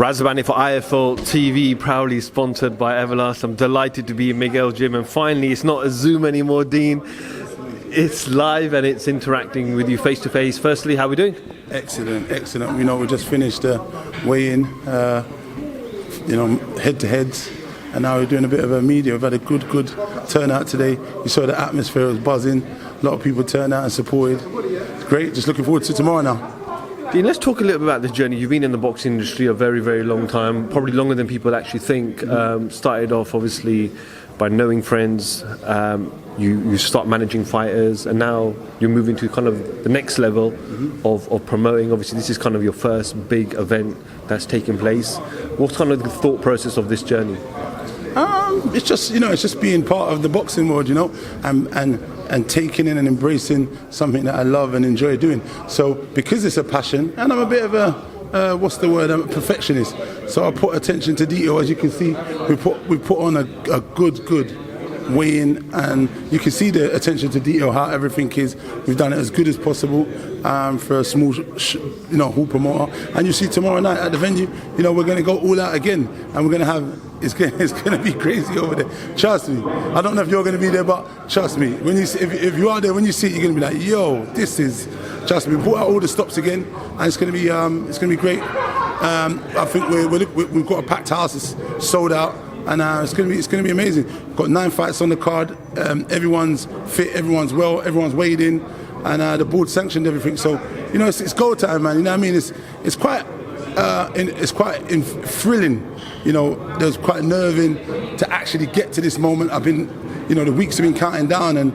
Razabani for IFL TV, proudly sponsored by Everlast. I'm delighted to be in Miguel's gym, and finally it's not a Zoom anymore, Dean. It's live and it's interacting with you face to face. Firstly, how are we doing? Excellent, excellent. You know, we just finished weigh-in, head-to-heads, and now we're doing a bit of a media. We've had a good turnout today. You saw the atmosphere was buzzing. A lot of people turned out and supported. It's great. Just looking forward to tomorrow now. Dean, let's talk a little bit about this journey. You've been in the boxing industry a very, very long time, probably longer than people actually think. Started off, obviously, by knowing friends. You start managing fighters, and now you're moving to kind of the next level of promoting. Obviously, this is kind of your first big event that's taking place. What's kind of the thought process of this journey? It's just being part of the boxing world, and taking in and embracing something that I love and enjoy doing. So because it's a passion, and I'm a bit of a I'm a perfectionist. So I put attention to detail. As you can see, we put on a good weigh-in, and you can see the attention to detail, how everything is. We've done it as good as possible for a small, hall promoter. And you see tomorrow night at the venue, we're going to go all out again, and we're going to have. It's going to be crazy over there. Trust me. I don't know if you're going to be there, but trust me. When you see, if you are there, when you see it, you're going to be like, "Yo, this is." Trust me. We brought out all the stops again, and it's going to be great. I think we've got a packed house. It's sold out. And it's going to be amazing. We've got 9 fights on the card. Everyone's fit, everyone's well, everyone's weighed in, and the board sanctioned everything. So it's go time, man. You know what I mean? It's quite thrilling. There's quite nerving to actually get to this moment. I've been, the weeks have been counting down, and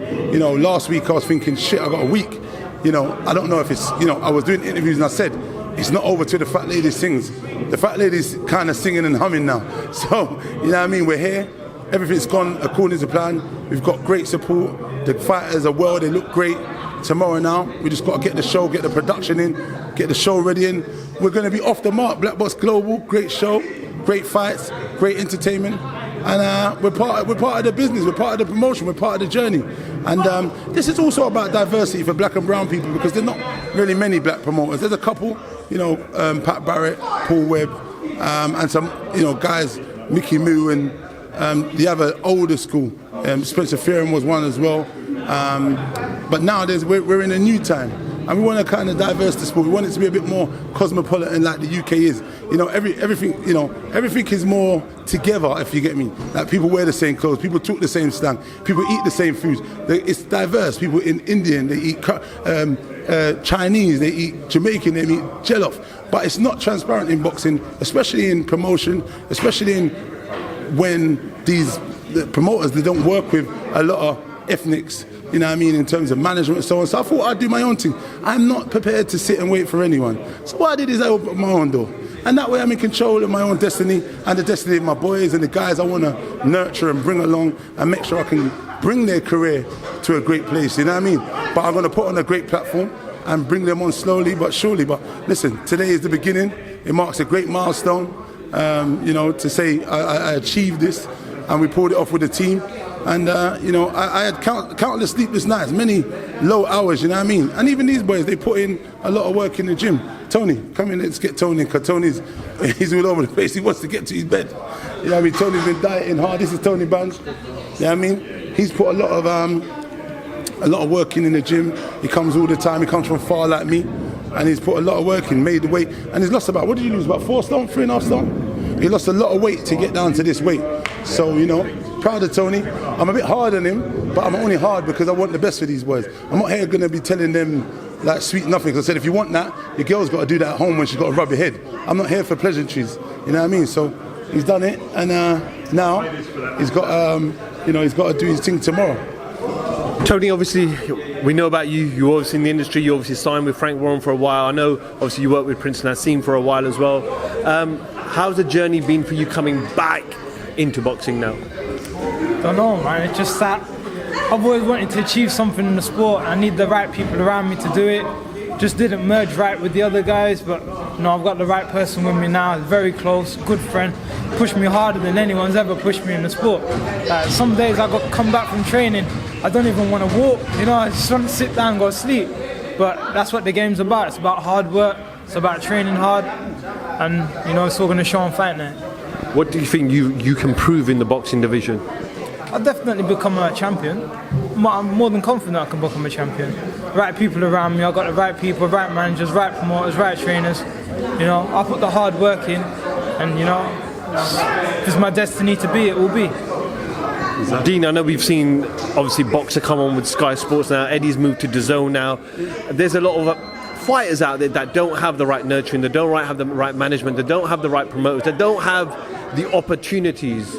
last week I was thinking, shit, I got a week. I don't know if it's, I was doing interviews and I said, it's not over till the fat lady sings. The fat lady's kind of singing and humming now. So, you know what I mean? We're here. Everything's gone according to plan. We've got great support. The fighters are well. They look great. Tomorrow now, we just got to get the show, get the production in, get the show ready in. We're going to be off the mark. Black Box Global, great show, great fights, great entertainment. And we're part of the business, we're part of the promotion, we're part of the journey. And this is also about diversity for black and brown people, because there's not really many black promoters. There's a couple, Pat Barrett, Paul Webb, and some, guys, Mickey Moo, and the other older school. Spencer Fearon was one as well. But nowadays we're in a new time, and we want to kind of diverse the sport. We want it to be a bit more cosmopolitan, like the UK is. Everything is more together, if you get me. Like, people wear the same clothes, people talk the same slang, people eat the same foods. It's diverse. People in Indian, they eat Chinese, they eat Jamaican, they eat jollof. But it's not transparent in boxing, especially in promotion, especially in when the promoters, they don't work with a lot of ethnics, in terms of management and so on. So I thought I'd do my own thing. I'm not prepared to sit and wait for anyone. So what I did is I opened my own door. And that way I'm in control of my own destiny and the destiny of my boys and the guys I want to nurture and bring along and make sure I can bring their career to a great place, But I'm going to put on a great platform and bring them on slowly but surely. But listen, today is the beginning. It marks a great milestone, to say I achieved this, and we pulled it off with the team. And, I had countless sleepless nights, many low hours, And even these boys, they put in a lot of work in the gym. Tony, come in, let's get Tony, because he's all over the place. He wants to get to his bed. Tony's been dieting hard. This is Tony Bands. He's put a lot of work in the gym. He comes all the time. He comes from far like me. And he's put a lot of work in, made the weight. And he's lost what did you lose, about 4 stone, 3.5 stone? He lost a lot of weight to get down to this weight. So, proud of Tony. I'm a bit hard on him, but I'm only hard because I want the best for these boys. I'm not here going to be telling them like sweet nothing. I said, if you want that, your girl's got to do that at home when she's got to rub your head. I'm not here for pleasantries. So he's done it, and now he's got he's got to do his thing tomorrow. Tony, obviously, we know about you. You're obviously in the industry. You obviously signed with Frank Warren for a while. I know, obviously, you worked with Prince Nassim for a while as well. How's the journey been for you coming back into boxing now? Don't know, man. It's just that I've always wanted to achieve something in the sport. I need the right people around me to do it. Just didn't merge right with the other guys, but I've got the right person with me now. Very close, good friend. Pushed me harder than anyone's ever pushed me in the sport. Some days I got come back from training, I don't even want to walk. I just want to sit down and go to sleep. But that's what the game's about. It's about hard work. It's about training hard. and it's all going to show on fight night. What do you think you can prove in the boxing division? I'll definitely become a champion. I'm more than confident I can become a champion. Right people around me, I've got the right people, right managers, right promoters, right trainers. I'll put the hard work in, and if it's my destiny to be, it will be. Dean, I know we've seen obviously Boxer come on with Sky Sports now. Eddie's moved to DAZN now. There's a lot of fighters out there that don't have the right nurturing, they don't have the right management, they don't have the right promoters, they don't have the opportunities.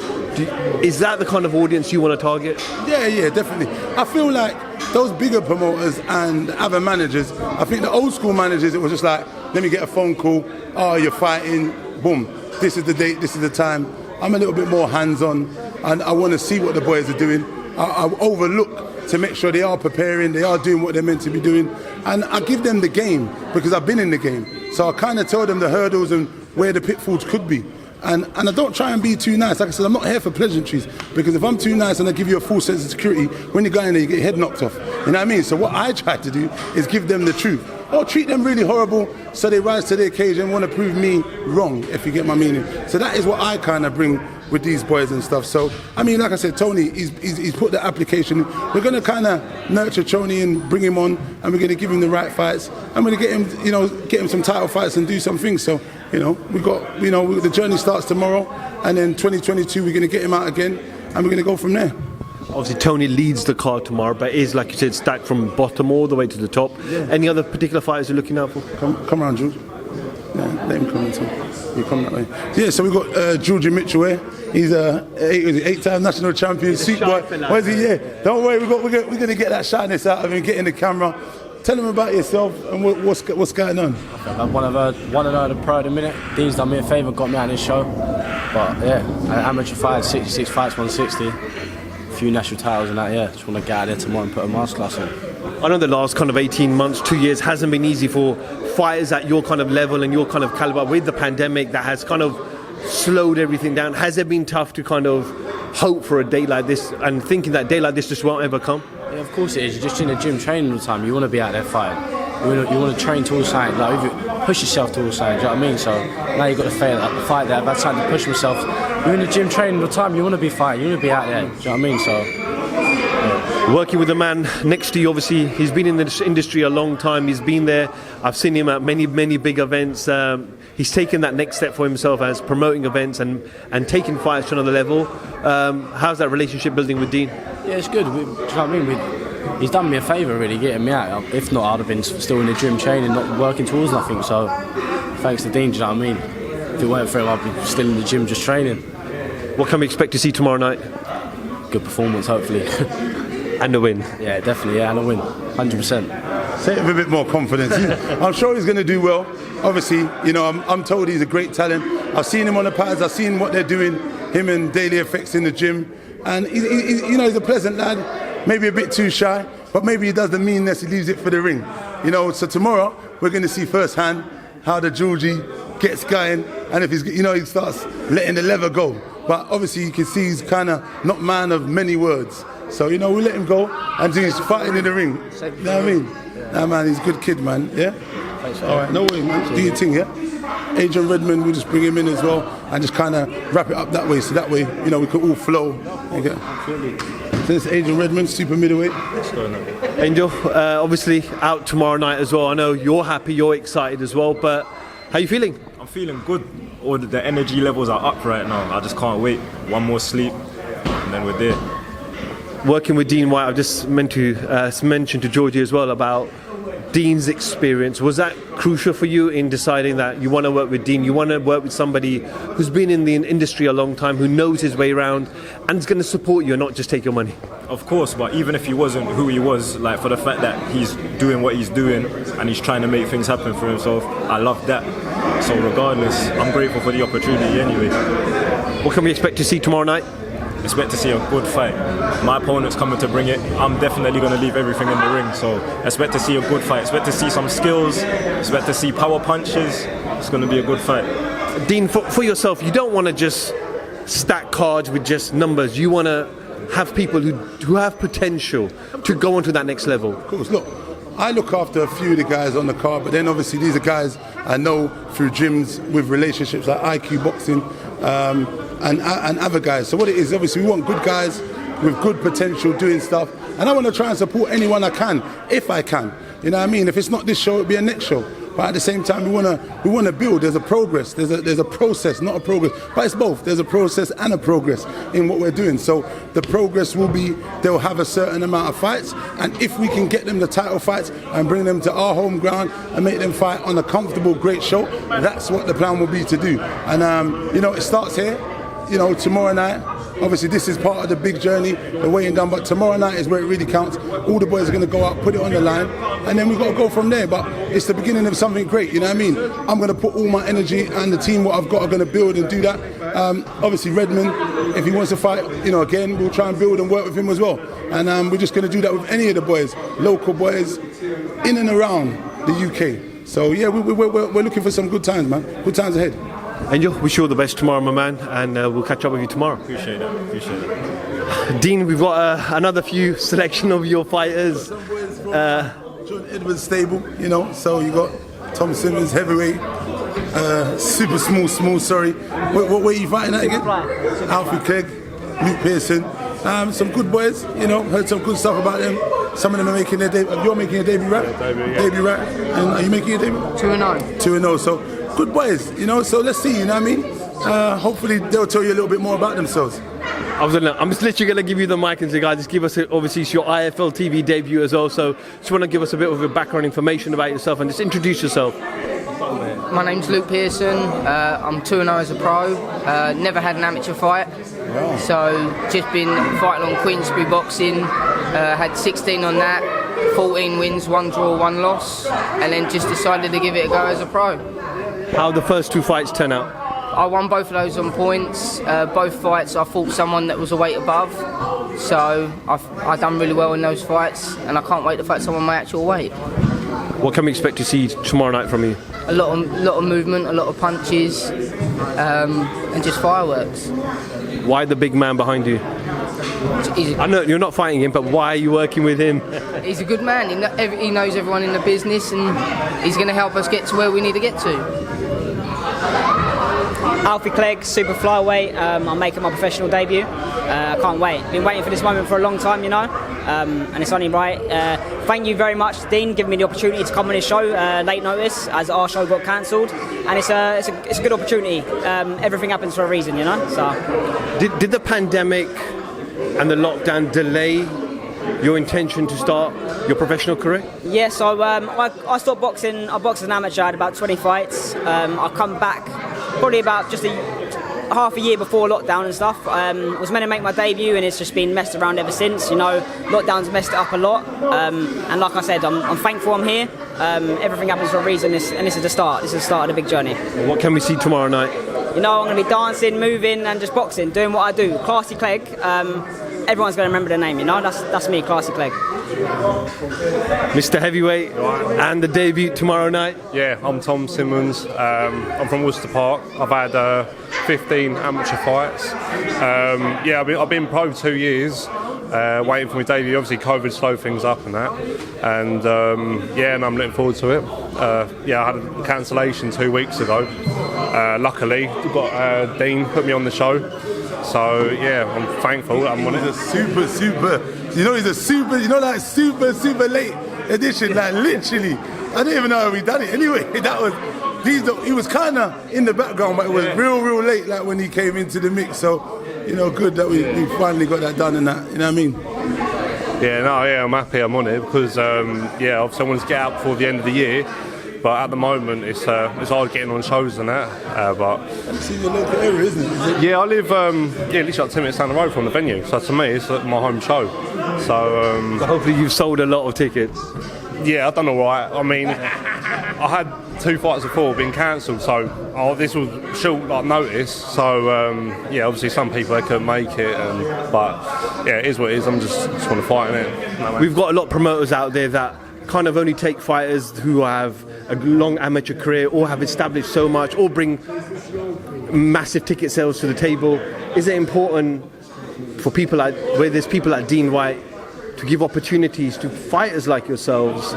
Is that the kind of audience you want to target? Yeah, definitely. I feel like those bigger promoters and other managers, I think the old school managers, it was just like, let me get a phone call, oh, you're fighting, boom, this is the date, this is the time. I'm a little bit more hands-on, and I want to see what the boys are doing. I overlook to make sure they are preparing, they are doing what they're meant to be doing, and I give them the game because I've been in the game. So I kind of tell them the hurdles and where the pitfalls could be. And I don't try and be too nice. Like I said, I'm not here for pleasantries, because if I'm too nice and I give you a full sense of security, when you go in there, you get your head knocked off. You know what I mean? So what I try to do is give them the truth, or treat them really horrible so they rise to the occasion and want to prove me wrong, if you get my meaning. So that is what I kind of bring with these boys and stuff. So, I mean, like I said, Tony, he's put the application in. We're going to kind of nurture Tony and bring him on, and we're going to give him the right fights. I'm going to get him, get him some title fights and do some things. So, we got, the journey starts tomorrow, and then 2022 we're going to get him out again, and we're going to go from there. Obviously, Tony leads the card tomorrow, but is, like you said, stacked from bottom all the way to the top. Yeah. Any other particular fighters you're looking out for? Come around, George. Yeah, let him come in too. You come that way. Yeah, so we've got Georgie Mitchell here. He's a 8-time national champion, sweet boy. Where's he? Yeah, don't worry, we're going to get that shyness out of him, get in the camera. Tell him about yourself and what's going on. I'm one of the pro at the minute. Dean's done me a favour, got me out of this show. But yeah, amateur fight, 66 fights, 160. A few national titles and that, yeah. Just want to get out there tomorrow and put a masterclass on. I know the last kind of 18 months, 2 years hasn't been easy for fighters at your kind of level and your kind of caliber. With the pandemic, that has kind of slowed everything down. Has it been tough to kind of hope for a day like this and thinking that a day like this just won't ever come? Yeah, of course it is. You're just in the gym training all the time. You want to be out there fighting. You want to train towards something. Like, push yourself towards something. Do you know what I mean? So now you've got to fight there. I've had time to push myself. You're in the gym training all the time. You want to be fighting. You want to be out there. Do you know what I mean? So. Yeah. Working with a man next to you, obviously, he's been in the industry a long time. He's been there. I've seen him at many big events. He's taken that next step for himself as promoting events and taking fights to another level. How's that relationship building with Dean? Yeah, it's good. Do you know what I mean? He's done me a favour, really, getting me out. If not, I'd have been still in the gym training, not working towards nothing. So, thanks to Dean, do you know what I mean? If it weren't for him, I'd be still in the gym just training. What can we expect to see tomorrow night? Good performance, hopefully. And a win. Yeah, definitely, and a win. 100%. Say it with a bit more confidence. I'm sure he's going to do well. Obviously, I'm told he's a great talent. I've seen him on the pads. I've seen what they're doing, him and Daily Effects in the gym. And he's a pleasant lad, maybe a bit too shy, but maybe he does the meanness, he leaves it for the ring. So tomorrow we're going to see firsthand how the Georgie gets going, and if he starts letting the lever go. But obviously you can see he's kind of not man of many words. So we'll let him go and he's fighting in the ring. You know what I mean? Yeah. Nah, man, he's a good kid, man. Yeah. All right, no worries, man. Do your thing, yeah. Adrian Redmond, we'll just bring him in as well and just kind of wrap it up that way. So that way, we could all flow. Okay. So this is Adrian Redmond, super middleweight. Angel, obviously out tomorrow night as well. I know you're happy, you're excited as well, but how are you feeling? I'm feeling good. All the energy levels are up right now. I just can't wait. One more sleep, and then we're there. Working with Dean White, I've just meant to mention to Georgie as well about Dean's experience. Was that crucial for you in deciding that you want to work with Dean? You want to work with somebody who's been in the industry a long time, who knows his way around and is going to support you and not just take your money? Of course, but even if he wasn't who he was, like for the fact that he's doing what he's doing and he's trying to make things happen for himself, I love that. So regardless, I'm grateful for the opportunity anyway. What can we expect to see tomorrow night? Expect to see a good fight. My opponent's coming to bring it. I'm definitely going to leave everything in the ring. So expect to see a good fight. Expect to see some skills. Expect to see power punches. It's going to be a good fight. Dean, for yourself, you don't want to just stack cards with just numbers. You want to have people who have potential to go on to that next level. Of course, look, I look after a few of the guys on the card, but then obviously these are guys I know through gyms with relationships like IQ Boxing and other guys. So what it is, obviously we want good guys with good potential doing stuff, and I want to try and support anyone I can, if I can. You know what I mean? If it's not this show, it'll be a next show. But at the same time, we want to build. There's a progress. There's a process, not a progress. But it's both. There's a process and a progress in what we're doing. So the progress will be they'll have a certain amount of fights, and if we can get them the title fights and bring them to our home ground and make them fight on a comfortable, great show, that's what the plan will be to do. And it starts here. Tomorrow night. Obviously, this is part of the big journey, the weighing down, but tomorrow night is where it really counts. All the boys are going to go out, put it on the line, and then we've got to go from there. But it's the beginning of something great, you know what I mean? I'm going to put all my energy, and the team, what I've got, are going to build and do that. Obviously, Redmond, if he wants to fight, again, we'll try and build and work with him as well. And we're just going to do that with any of the boys, local boys, in and around the UK. So, yeah, we're looking for some good times, man. Good times ahead. Angel, wish you all the best tomorrow, my man, and we'll catch up with you tomorrow. Appreciate it. Dean, we've got another few selection of your fighters. John Edwards stable, so you got Tom Simmons, heavyweight, super small, sorry. What weight are you fighting at again? Alfie Clegg, Luke Pearson. Some good boys, heard some good stuff about them. Some of them are making their debut. You're making a debut, right? Yeah, debut, yeah. Debut, right? And are you making a debut? 2-0. 2-0, so good boys, so let's see, you know what I mean? Hopefully they'll tell you a little bit more about themselves. I'm just literally going to give you the mic and say, guys, just give us, obviously, it's your IFL TV debut as well, so just want to give us a bit of a background information about yourself and just introduce yourself. My name's Luke Pearson. I'm 2-0 as a pro. Never had an amateur fight. Wow. So just been fighting on Queensbury Boxing. Had 16 on that, 14 wins, 1 draw, 1 loss, and then just decided to give it a go as a pro. How the first 2 fights turn out? I won both of those on points. Both fights I fought someone that was a weight above, so I've done really well in those fights, and I can't wait to fight someone my actual weight. What can we expect to see tomorrow night from you? A lot of movement, a lot of punches, and just fireworks. Why the big man behind you? I know you're not fighting him, but why are you working with him? He's a good man. He knows everyone in the business, and he's going to help us get to where we need to get to. Alfie Clegg, super flyweight. I'm making my professional debut. I can't wait. Been waiting for this moment for a long time, and it's only right. Thank you very much, Dean, giving me the opportunity to come on his show late notice, as our show got cancelled, and it's a good opportunity. Everything happens for a reason, So Did the pandemic and the lockdown delay your intention to start your professional career? Yeah, so I stopped boxing. I boxed as an amateur. I had about 20 fights. I come back probably about just half a year before lockdown and stuff. Was meant to make my debut, and it's just been messed around ever since. Lockdown's messed it up a lot. And like I said, I'm thankful I'm here. Everything happens for a reason, and this is the start. This is the start of the big journey. What can we see tomorrow night? I'm going to be dancing, moving, and just boxing, doing what I do. Classy Clegg. Everyone's going to remember the name, That's me, Classy Clegg. Mr. Heavyweight, and the debut tomorrow night. Yeah, I'm Tom Simmons. I'm from Worcester Park. I've had 15 amateur fights. I've been pro 2 years, waiting for my debut. Obviously, COVID slowed things up and that, and I'm looking forward to it. I had a cancellation 2 weeks ago. Luckily, got Dean put me on the show. So I'm thankful that I'm on it. He's a super late edition. Like literally, I didn't even know how we done it. Anyway, he was kind of in the background, but it was real late. Like when he came into the mix. So good that we finally got that done and that. You know what I mean? I'm happy I'm on it because obviously I want to get out before the end of the year. But at the moment, it's hard getting on shows and that. It's in your local area, isn't it? Yeah, I live literally like 10 minutes down the road from the venue. So to me, it's my home show. So hopefully you've sold a lot of tickets. Yeah, I've done all right. I mean, I had 2 fights before being cancelled, so this was short notice. So obviously some people they couldn't make it, but it is what it is. I'm just want to fight in it. We've got a lot of promoters out there that kind of only take fighters who have a long amateur career or have established so much or bring massive ticket sales to the table. Is it important for people where there's people like Dean White to give opportunities to fighters like yourselves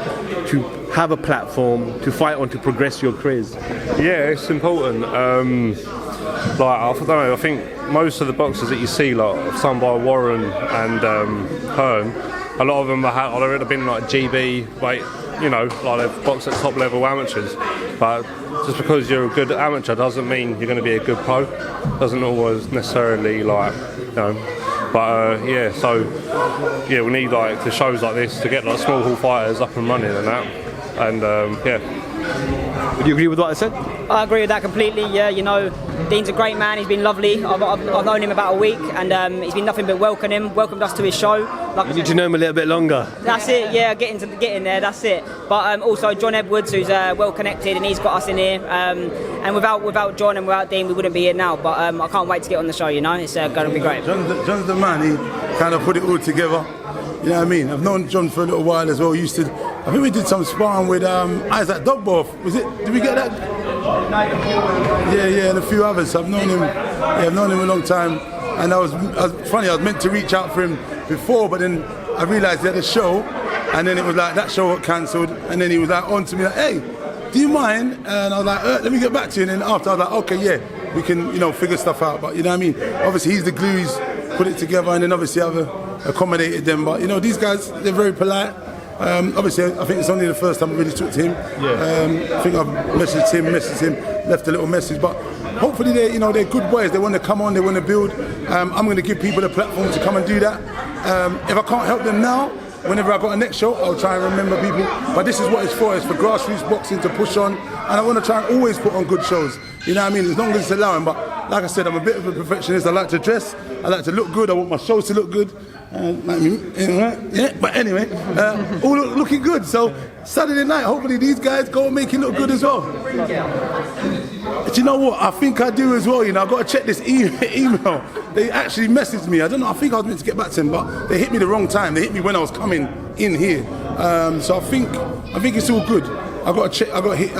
to have a platform to fight on, to progress your careers? Yeah, it's important. Like, I don't know, I think most of the boxers that you see, like some by Warren and Hearn, a lot of them have been like GB, like, you know, like they've boxed at top level amateurs. But just because you're a good amateur doesn't mean you're going to be a good pro. Doesn't always necessarily, like, you know. But yeah, so yeah, we need like the shows like this to get like small hall fighters up and running and that. And yeah. Would you agree with what I said? I agree with that completely. Yeah, you know, Dean's a great man. He's been lovely. I've known him about a week, and he's been nothing but welcomed us to his show. Like You need to know him a little bit longer. That's it. Yeah, get in there. That's it. But also John Edwards, who's well connected, and he's got us in here. And without John and without Dean, we wouldn't be here now. But I can't wait to get on the show. You know, it's going to be great. John's the man. He kind of put it all together. You know what I mean? I've known John for a little while as well. I think we did some sparring with Isaac Dogboff. Was it? Did we get that? Yeah, and a few others. I've known him. Yeah, I've known him a long time. And I was funny. I was meant to reach out for him before, but then I realised he had a show, and then it was like that show got cancelled, and then he was like on to me like, "Hey, do you mind?" And I was like, "Let me get back to you." And then after I was like, "Okay, yeah, we can, you know, figure stuff out." But you know what I mean? Obviously, he's the glue. He's put it together, and then obviously I've accommodated them. But you know, these guys, they're very polite. Obviously, I think it's only the first time I really talked to him. I think I've messaged him, left a little message. But hopefully, they're good boys. They want to come on, they want to build. I'm going to give people a platform to come and do that. If I can't help them now, whenever I got a next show, I'll try and remember people. But this is what it's for. It's for grassroots boxing to push on. And I want to try and always put on good shows. You know what I mean? As long as it's allowing. But like I said, I'm a bit of a perfectionist. I like to dress. I like to look good. I want my shows to look good. But anyway, all looking good. So Saturday night, hopefully these guys go and make it look good as well. But you know what? I think I do as well. You know, I've got to check this email. They actually messaged me. I don't know. I think I was meant to get back to them, but they hit me the wrong time. They hit me when I was coming in here. So I think it's all good. I got to check. I got to hit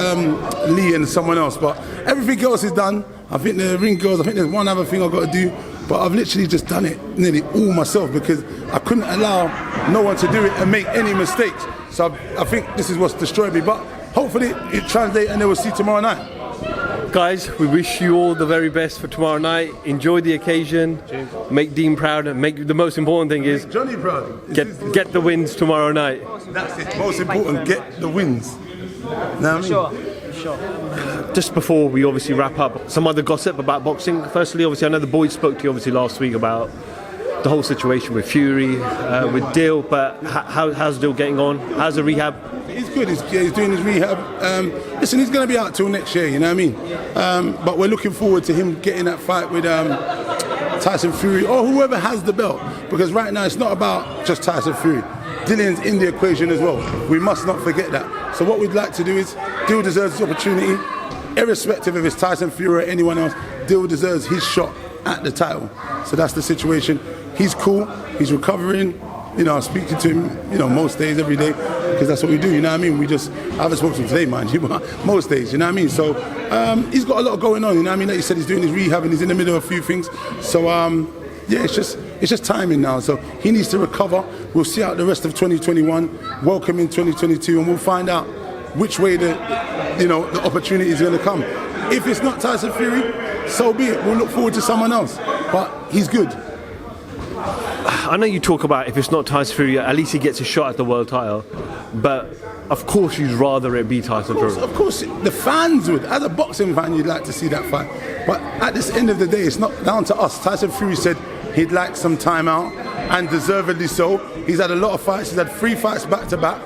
Lee and someone else, but everything else is done. I think the ring girls. I think there's one other thing I've got to do, but I've literally just done it nearly all myself because I couldn't allow no one to do it and make any mistakes. So I think this is what's destroyed me. But hopefully it translates and they will see tomorrow night. Guys, we wish you all the very best for tomorrow night. Enjoy the occasion. Cheers. Make Dean proud, and make the most important thing is Johnny proud. Get the wins tomorrow night. That's it. Most important, get the wins. Know what I mean? Sure. Just before we obviously wrap up, some other gossip about boxing. Firstly, obviously, I know the boys spoke to you obviously last week about the whole situation with Fury, with Dill. But how's Dill getting on? How's the rehab? He's good. He's doing his rehab. Listen, he's going to be out till next year. You know what I mean? But we're looking forward to him getting that fight with Tyson Fury or whoever has the belt. Because right now it's not about just Tyson Fury. Dillian's in the equation as well. We must not forget that. So what we'd like to do is, Dill deserves this opportunity, irrespective if it's Tyson Fury or anyone else. Dill deserves his shot at the title. So that's the situation. He's cool. He's recovering. You know, I'm speaking to him, you know, most days, every day, because that's what we do, you know what I mean? I haven't spoken to him today, mind you, but most days, you know what I mean? So he's got a lot going on, you know what I mean? Like you said, he's doing his rehab and he's in the middle of a few things. So, yeah, it's just timing now. So he needs to recover. We'll see out the rest of 2021, welcome in 2022, and we'll find out which way the opportunity is going to come. If it's not Tyson Fury, so be it. We'll look forward to someone else. But he's good. I know you talk about if it's not Tyson Fury, at least he gets a shot at the world title. But of course you'd rather it be Tyson Fury. Of course, the fans would. As a boxing fan, you'd like to see that fight. But at this end of the day, it's not down to us. Tyson Fury said he'd like some time out, and deservedly so. He's had a lot of fights. He's had 3 fights back to back.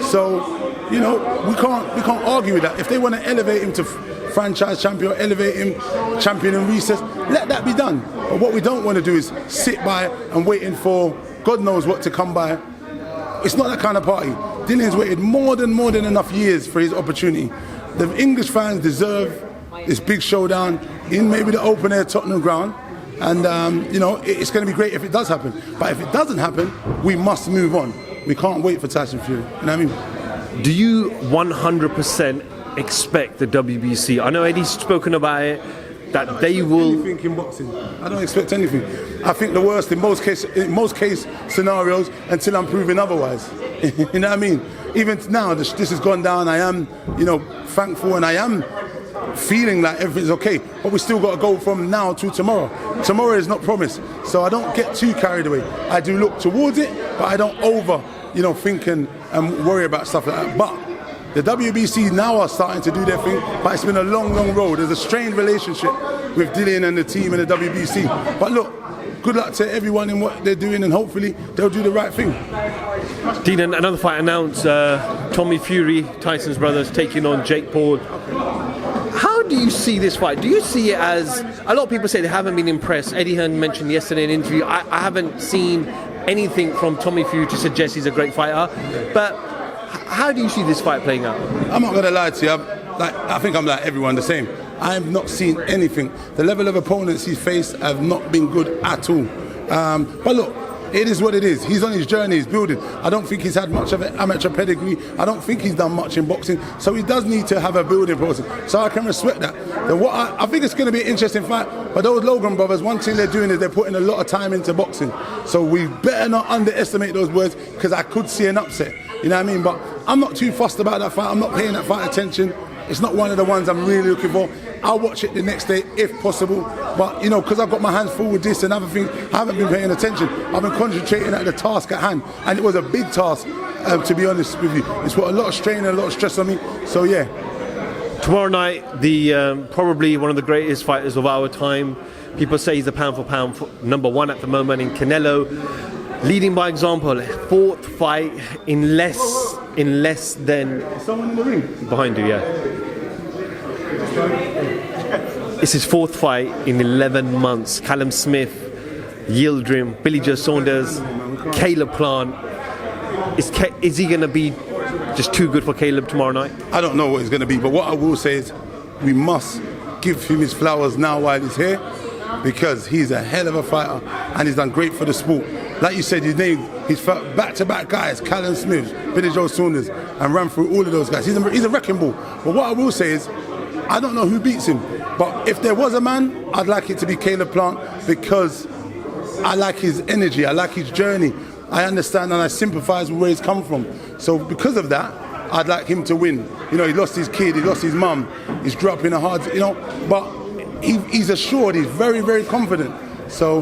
So, you know, we can't argue with that. If they want to elevate him to franchise champion, or elevate him champion in recess, let that be done. But what we don't want to do is sit by and waiting for God knows what to come by. It's not that kind of party. Dillian's waited more than enough years for his opportunity. The English fans deserve this big showdown in maybe the open air Tottenham ground. And, you know, it's going to be great if it does happen. But if it doesn't happen, we must move on. We can't wait for Tyson Fury. You know what I mean? Do you 100% expect the WBC? I know Eddie's spoken about it, that they will. Anything in boxing. I don't expect anything. I think the worst in most case scenarios until I'm proven otherwise. You know what I mean? Even now, this has gone down. I am, thankful, and I am feeling like everything's okay. But we still got to go from now to tomorrow. Tomorrow is not promised, so I don't get too carried away. I do look towards it, but I don't think and worry about stuff like that. But the WBC now are starting to do their thing, but it's been a long, long road. There's a strained relationship with Dillian and the team and the WBC. But look, good luck to everyone in what they're doing, and hopefully they'll do the right thing. Dean, another fight announced. Tommy Fury, Tyson's brothers, taking on Jake Paul. How do you see this fight? Do you see it as, a lot of people say they haven't been impressed. Eddie Hearn mentioned yesterday in an interview, I haven't seen anything from Tommy Fury to suggest he's a great fighter. But how do you see this fight playing out? I'm not going to lie to you. I think I'm like everyone the same. I have not seen anything. The level of opponents he's faced have not been good at all. But look, it is what it is. He's on his journey, he's building. I don't think he's had much of an amateur pedigree. I don't think he's done much in boxing. So he does need to have a building process. So I can respect that. I think it's going to be an interesting fight. But those Logan brothers, one thing they're doing is they're putting a lot of time into boxing. So we better not underestimate those words, because I could see an upset. You know what I mean? But I'm not too fussed about that fight. I'm not paying that fight attention. It's not one of the ones I'm really looking for. I'll watch it the next day if possible. But, because I've got my hands full with this and other things, I haven't been paying attention. I've been concentrating at the task at hand. And it was a big task, to be honest with you. It's put a lot of strain and a lot of stress on me. So, yeah. Tomorrow night, the probably one of the greatest fighters of our time. People say he's the pound for pound number one at the moment in Canelo. Leading by example, fourth fight in less than. Someone in the ring behind you, yeah. It's his fourth fight in 11 months. Callum Smith, Yildirim, Billy Joe Saunders, Caleb Plant. Is he going to be just too good for Caleb tomorrow night? I don't know what he's going to be, but what I will say is we must give him his flowers now while he's here, because he's a hell of a fighter and he's done great for the sport. Like you said, he's fought back-to-back guys, Callum Smith, Billy Joe Saunders, and ran through all of those guys. He's a wrecking ball. But what I will say is, I don't know who beats him, but if there was a man, I'd like it to be Caleb Plant, because I like his energy, I like his journey. I understand and I sympathise with where he's come from. So because of that, I'd like him to win. He lost his kid, he lost his mum, he's grew up in a hard, but he's assured, he's very, very confident. So,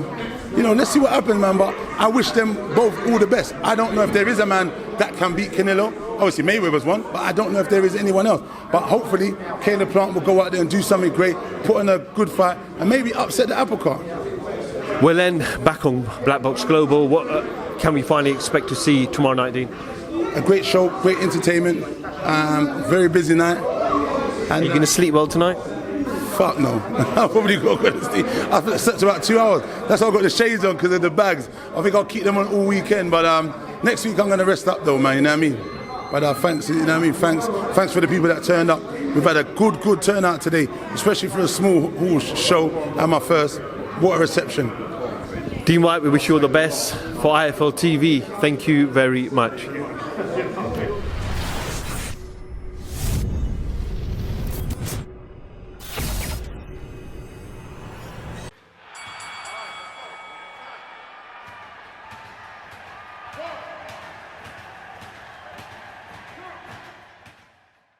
let's see what happens, man. But I wish them both all the best. I don't know if there is a man that can beat Canelo. Obviously, Mayweather's one, but I don't know if there is anyone else. But hopefully, Caleb Plant will go out there and do something great, put on a good fight, and maybe upset the apple cart. Well, then, back on Black Box Global, what can we finally expect to see tomorrow night, Dean? A great show, great entertainment, very busy night. And, are you going to sleep well tonight? Fuck no. I'll probably go to sleep. I've slept about 2 hours. That's why I've got the shades on, because of the bags. I think I'll keep them on all weekend. But next week I'm going to rest up though, man. You know what I mean? But thanks, you know what I mean? Thanks for the people that turned up. We've had a good turnout today, especially for a small hall show and my first. What a reception. Dean White, we wish you all the best for IFL TV. Thank you very much.